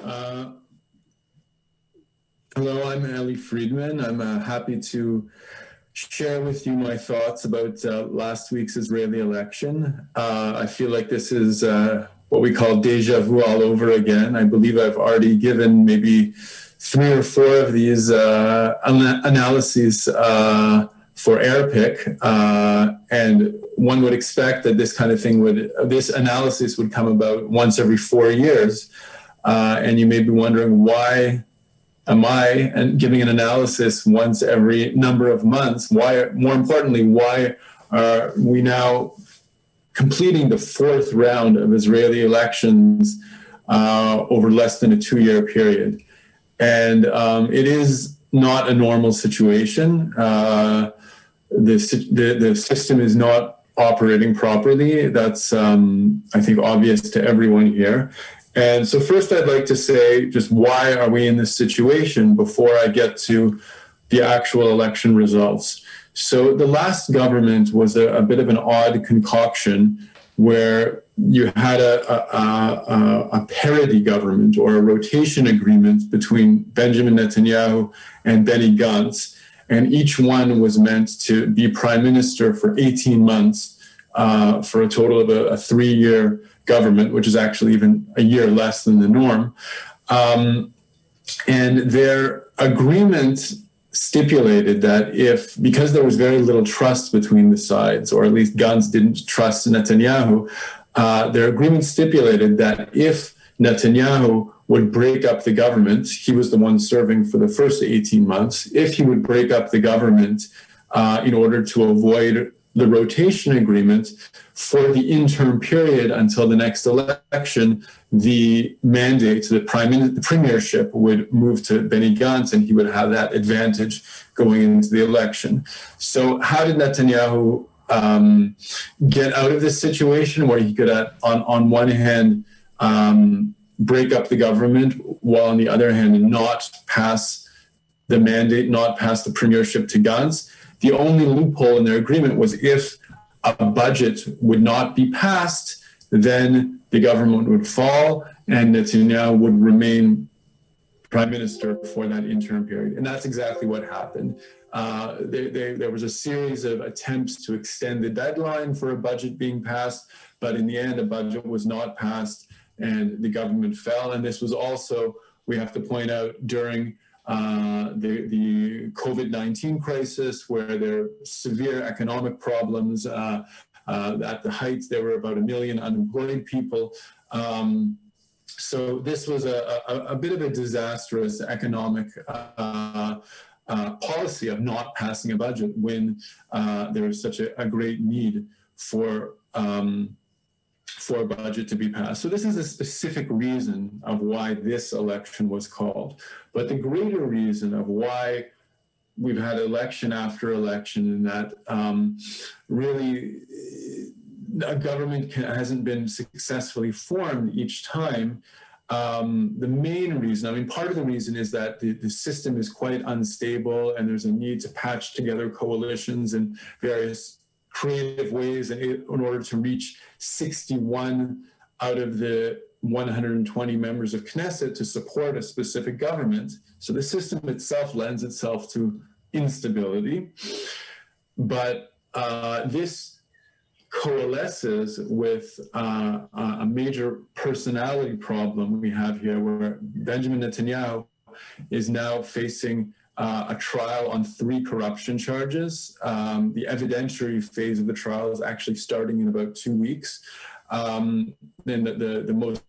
Uh, Hello, I'm Ali Friedman. I'm happy to share with you my thoughts about last week's Israeli election. I feel like this is what we call deja vu all over again. I believe I've already given maybe 3 or 4 of these analyses for AirPick, and one would expect that this kind of thing this analysis would come about once every 4 years. And you may be wondering, why am I giving an analysis once every number of months? Why, more importantly, why are we now completing the 4th round of Israeli elections over less than a 2-year period? And it is not a normal situation. The system is not operating properly. That's, I think, obvious to everyone here. And so first I'd like to say just why are we in this situation before I get to the actual election results. So the last government was a bit of an odd concoction where you had a parity government or a rotation agreement between Benjamin Netanyahu and Benny Gantz, and each one was meant to be prime minister for 18 months for a total of a 3-year government, which is actually even a year less than the norm. And their agreement stipulated that because there was very little trust between the sides, or at least Gantz didn't trust Netanyahu, their agreement stipulated that if Netanyahu would break up the government, he was the one serving for the first 18 months, if he would break up the government in order to avoid the rotation agreement, for the interim period until the next election, the mandate, the premiership would move to Benny Gantz, and he would have that advantage going into the election. So how did Netanyahu get out of this situation where he could, on one hand, break up the government, while on the other hand, not pass the mandate, not pass the premiership to Gantz? The only loophole in their agreement was if a budget would not be passed, then the government would fall and Netanyahu would remain prime minister for that interim period. And that's exactly what happened. There was a series of attempts to extend the deadline for a budget being passed, but in the end, a budget was not passed and the government fell. And this was also, we have to point out, during the COVID-19 crisis, where there are severe economic problems. At the height, there were about 1 million unemployed people. So this was a bit of a disastrous economic policy of not passing a budget when there was such a great need for a budget to be passed. So this is a specific reason of why this election was called. But the greater reason of why we've had election after election, and that really a government hasn't been successfully formed each time, the main reason, I mean, part of the reason is that the system is quite unstable, and there's a need to patch together coalitions in various creative ways in order to reach 61 out of the 120 members of Knesset to support a specific government. So the system itself lends itself to instability. But this coalesces with a major personality problem we have here, where Benjamin Netanyahu is now facing a trial on 3 corruption charges. The evidentiary phase of the trial is actually starting in about 2 weeks. Then the most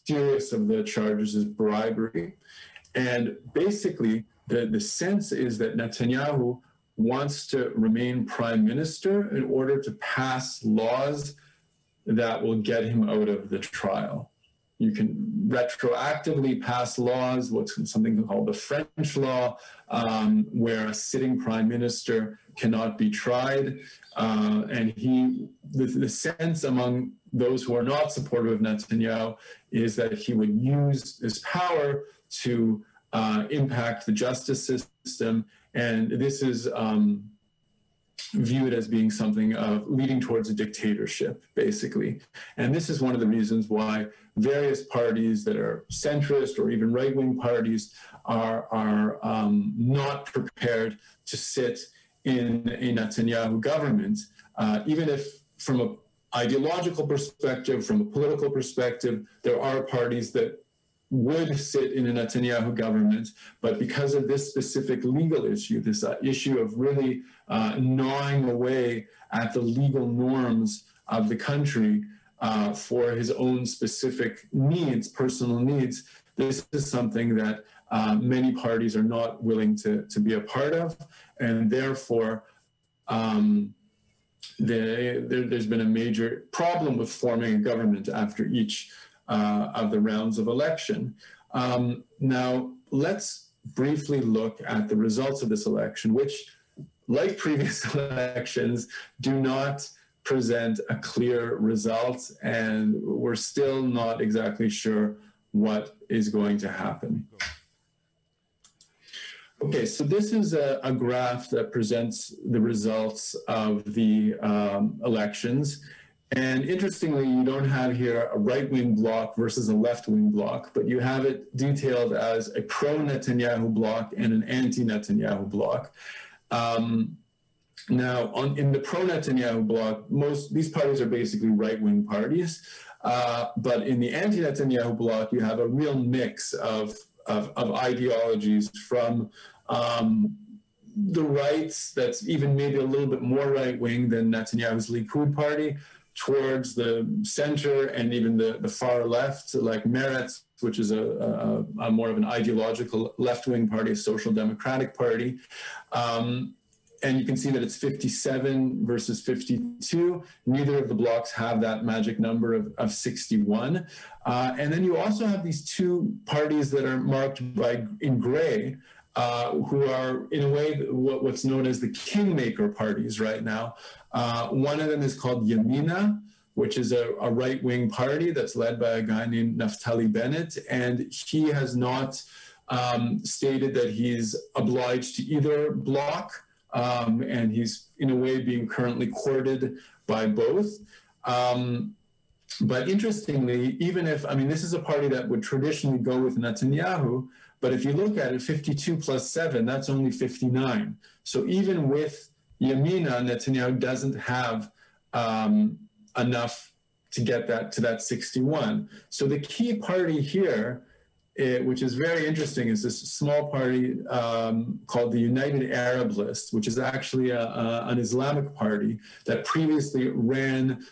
serious of the charges is bribery. And basically, the sense is that Netanyahu wants to remain prime minister in order to pass laws that will get him out of the trial. You can retroactively pass laws, what's something called the French law, where a sitting prime minister cannot be tried. And the sense among those who are not supportive of Netanyahu is that he would use this power to impact the justice system. And this is view it as being something of leading towards a dictatorship, basically. And this is one of the reasons why various parties that are centrist or even right-wing parties are not prepared to sit in a Netanyahu government, even if from an ideological perspective, from a political perspective, there are parties that would sit in a Netanyahu government, but because of this specific legal issue, this issue of really gnawing away at the legal norms of the country for his own specific needs, personal needs, this is something that many parties are not willing to be a part of, and therefore there's been a major problem with forming a government after each of the rounds of election. Now, let's briefly look at the results of this election, which, like previous elections, do not present a clear result, and we're still not exactly sure what is going to happen. Okay, so this is a graph that presents the results of the elections. And interestingly, you don't have here a right-wing bloc versus a left-wing bloc, but you have it detailed as a pro-Netanyahu bloc and an anti-Netanyahu bloc. Now, in the pro-Netanyahu bloc, these parties are basically right-wing parties, but in the anti-Netanyahu bloc, you have a real mix of ideologies from the rights that's even maybe a little bit more right-wing than Netanyahu's Likud party, towards the center and even the far left, like Meretz, which is a more of an ideological left-wing party, a social democratic party. And you can see that it's 57 versus 52. Neither of the blocks have that magic number of 61. And then you also have these two parties that are marked in gray, who are, in a way, what's known as the kingmaker parties right now. One of them is called Yamina, which is a right-wing party that's led by a guy named Naftali Bennett, and he has not stated that he's obliged to either bloc, and he's, in a way, being currently courted by both. But interestingly, even if, this is a party that would traditionally go with Netanyahu, but if you look at it, 52 plus 7, that's only 59. So even with Yamina, Netanyahu doesn't have enough to get that to that 61. So the key party here, which is very interesting, is this small party called the United Arab List, which is actually an Islamic party that previously ran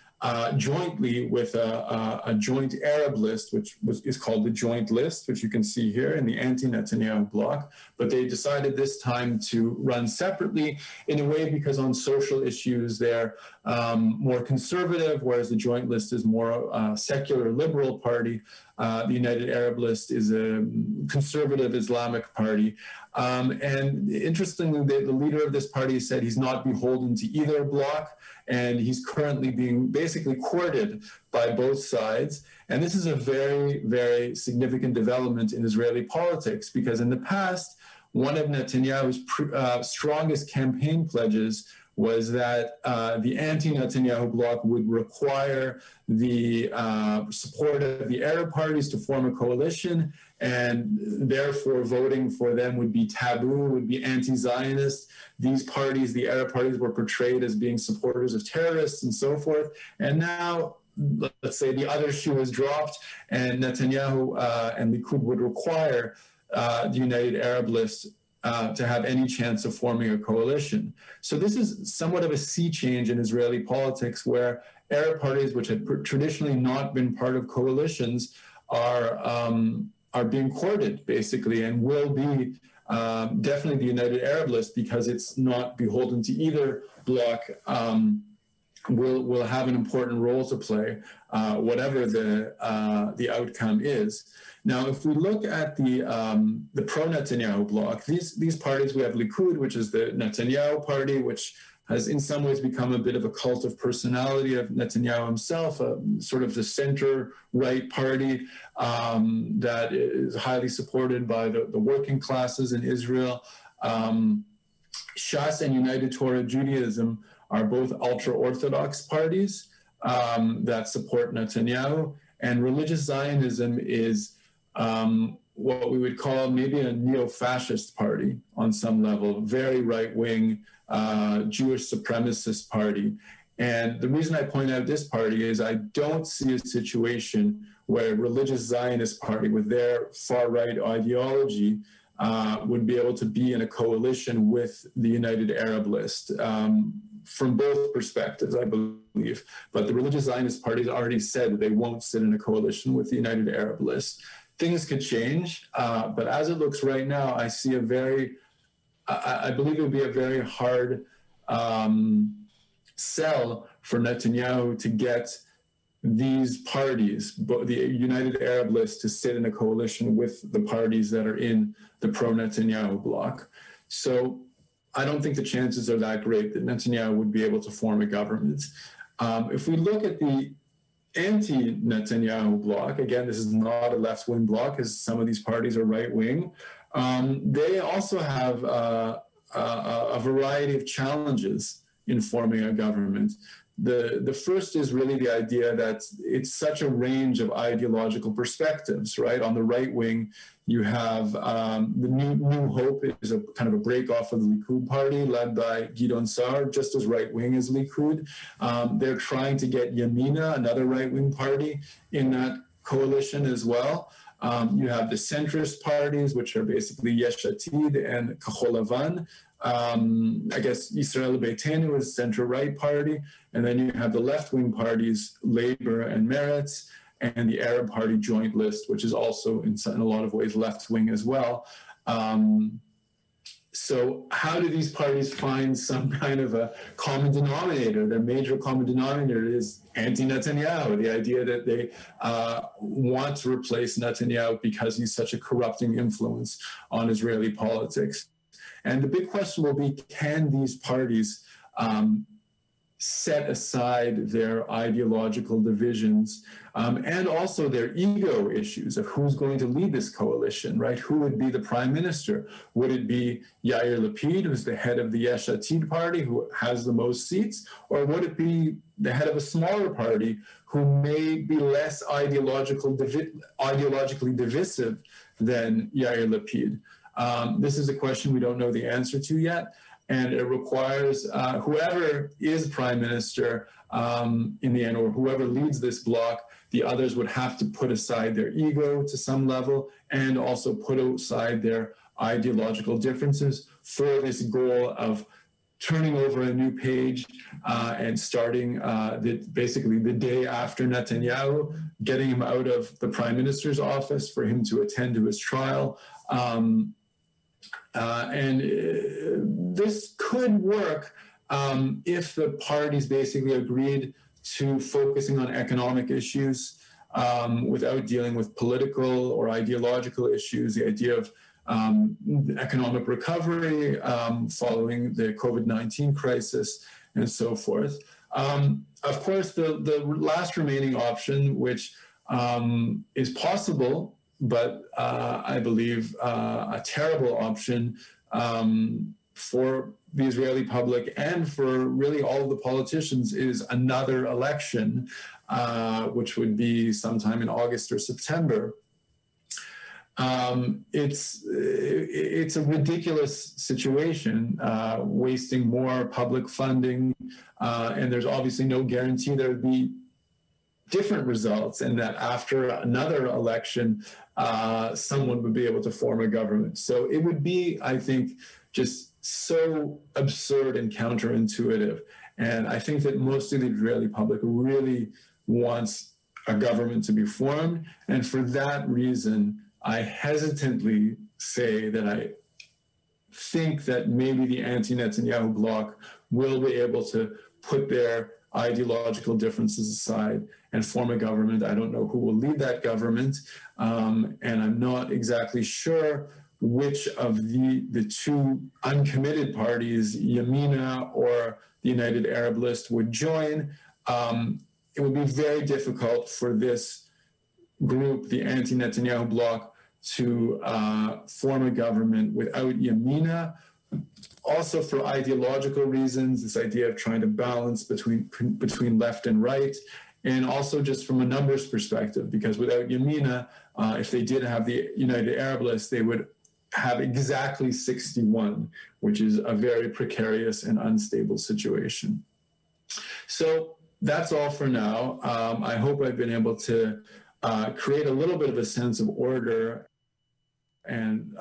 jointly with a joint Arab list, which is called the Joint List, which you can see here in the anti-Netanyahu bloc. But they decided this time to run separately, in a way because on social issues they're more conservative, whereas the Joint List is more secular liberal party. The United Arab List is a conservative Islamic party. And interestingly, the leader of this party said he's not beholden to either bloc, and he's currently being basically courted by both sides. And this is a very, very significant development in Israeli politics, because in the past, one of Netanyahu's strongest campaign pledges was that the anti-Netanyahu bloc would require the support of the Arab parties to form a coalition, and therefore voting for them would be taboo, would be anti-Zionist. These parties, the Arab parties, were portrayed as being supporters of terrorists and so forth. And now, let's say the other shoe has dropped, and Netanyahu and Likud would require the United Arab List to have any chance of forming a coalition. So this is somewhat of a sea change in Israeli politics, where Arab parties, which had traditionally not been part of coalitions, are being courted, basically, and will be definitely the United Arab List, because it's not beholden to either bloc, will have an important role to play, whatever the outcome is. Now, if we look at the pro-Netanyahu bloc, these parties, we have Likud, which is the Netanyahu party, which has in some ways become a bit of a cult of personality of Netanyahu himself, sort of the center-right party that is highly supported by the working classes in Israel. Shas and United Torah Judaism are both ultra-Orthodox parties that support Netanyahu, and religious Zionism is what we would call maybe a neo-fascist party on some level, very right-wing Jewish supremacist party. And the reason I point out this party is I don't see a situation where a religious Zionist party with their far-right ideology would be able to be in a coalition with the United Arab List from both perspectives, I believe. But the religious Zionist party has already said that they won't sit in a coalition with the United Arab List. Things could change, but as it looks right now, I see I believe it would be a very hard sell for Netanyahu to get these parties, the United Arab List, to sit in a coalition with the parties that are in the pro-Netanyahu bloc. So I don't think the chances are that great that Netanyahu would be able to form a government. If we look at the anti-Netanyahu bloc, again, this is not a left-wing bloc, as some of these parties are right-wing, they also have a variety of challenges in forming a government. The first is really the idea that it's such a range of ideological perspectives, right? On the right wing, you have the New Hope is a kind of a break off of the Likud party led by Gideon Sa'ar, just as right wing as Likud. They're trying to get Yamina, another right wing party, in that coalition as well. You have the centrist parties, which are basically Yesh Atid and Kahol Lavan. I guess Yisrael Beitenu is center-right party. And then you have the left-wing parties, Labor and Meretz, and the Arab Party Joint List, which is also in a lot of ways left-wing as well. So how do these parties find some kind of a common denominator? Their major common denominator is anti-Netanyahu, the idea that they want to replace Netanyahu because he's such a corrupting influence on Israeli politics. And the big question will be, can these parties set aside their ideological divisions and also their ego issues of who's going to lead this coalition, right? Who would be the prime minister? Would it be Yair Lapid, who's the head of the Yesh Atid party, who has the most seats? Or would it be the head of a smaller party who may be less ideologically divisive than Yair Lapid? This is a question we don't know the answer to yet, and it requires whoever is prime minister in the end, or whoever leads this bloc, the others would have to put aside their ego to some level and also put aside their ideological differences for this goal of turning over a new page and starting basically the day after Netanyahu, getting him out of the prime minister's office for him to attend to his trial. And this could work if the parties basically agreed to focusing on economic issues without dealing with political or ideological issues, the idea of economic recovery following the COVID-19 crisis and so forth. Of course, the last remaining option, which is possible, but I believe a terrible option for the Israeli public and for really all of the politicians, is another election, which would be sometime in August or September. It's a ridiculous situation, wasting more public funding, and there's obviously no guarantee there would be different results, and that after another election, someone would be able to form a government. So it would be, I think, just so absurd and counterintuitive. And I think that most of the Israeli public really wants a government to be formed. And for that reason, I hesitantly say that I think that maybe the anti-Netanyahu bloc will be able to put their ideological differences aside and form a government. I don't know who will lead that government, and I'm not exactly sure which of the two uncommitted parties, Yamina or the United Arab List, would join. It would be very difficult for this group, the anti-Netanyahu bloc, to form a government without Yamina, Also, for ideological reasons, this idea of trying to balance between left and right, and also just from a numbers perspective, because without Yamina, if they did have the United Arab List, they would have exactly 61, which is a very precarious and unstable situation. So that's all for now. I hope I've been able to create a little bit of a sense of order and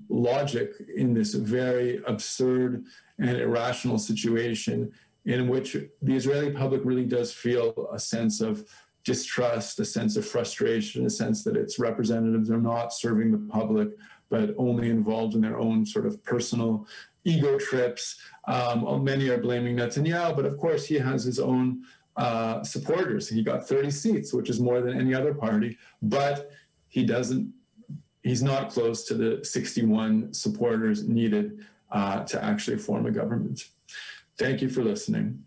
logic in this very absurd and irrational situation in which the Israeli public really does feel a sense of distrust, a sense of frustration, a sense that its representatives are not serving the public, but only involved in their own sort of personal ego trips. Many are blaming Netanyahu, but of course he has his own supporters. He got 30 seats, which is more than any other party, but he's not close to the 61 supporters needed to actually form a government. Thank you for listening.